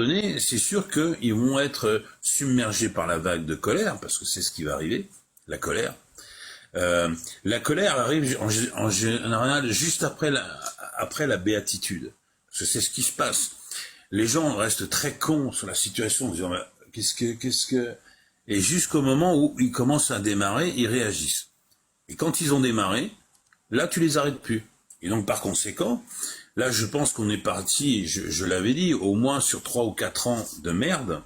donné, c'est sûr qu'ils vont être submergés par la vague de colère, parce que c'est ce qui va arriver, la colère. La colère arrive en général juste après la béatitude. Parce que c'est ce qui se passe. Les gens restent très cons sur la situation, en disant qu'est-ce que... Et jusqu'au moment où ils commencent à démarrer, ils réagissent. Et quand ils ont démarré, là tu les arrêtes plus. Et donc par conséquent, là je pense qu'on est parti, je l'avais dit, au moins sur 3 ou 4 ans de merde,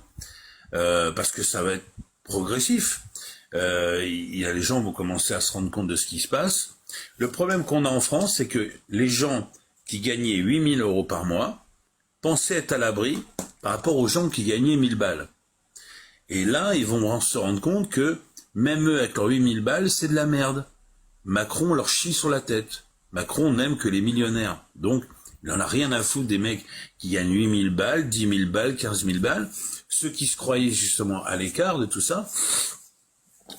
parce que ça va être progressif. Les gens vont commencer à se rendre compte de ce qui se passe. Le problème qu'on a en France, c'est que les gens qui gagnaient 8 000 € par mois pensaient être à l'abri par rapport aux gens qui gagnaient 1000 balles. Et là, ils vont se rendre compte que même eux, avec leurs 8000 balles, c'est de la merde. Macron leur chie sur la tête. Macron n'aime que les millionnaires. Donc, il en a rien à foutre des mecs qui gagnent 8000 balles, 10 000 balles, 15 000 balles. Ceux qui se croyaient justement à l'écart de tout ça,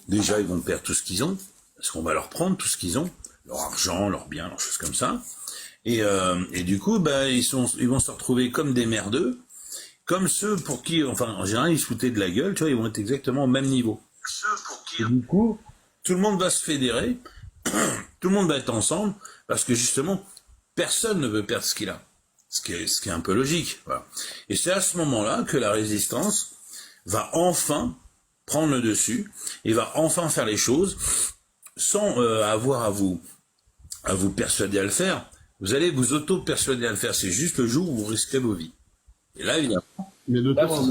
déjà, ils vont perdre tout ce qu'ils ont, parce qu'on va leur prendre tout ce qu'ils ont, leur argent, leurs biens, leurs choses comme ça. Et du coup, ils vont se retrouver comme des merdeux, comme ceux pour qui, enfin, en général, ils se foutaient de la gueule, tu vois, ils vont être exactement au même niveau. Et du coup, tout le monde va se fédérer, tout le monde va être ensemble, parce que justement, personne ne veut perdre ce qu'il a. Ce qui est un peu logique, voilà. Et c'est à ce moment-là que la résistance va enfin prendre le dessus, et va enfin faire les choses, sans avoir à vous persuader à le faire. Vous allez vous auto-persuader à le faire, c'est juste le jour où vous risquez vos vies. Et là, évidemment, Mais de là, toi,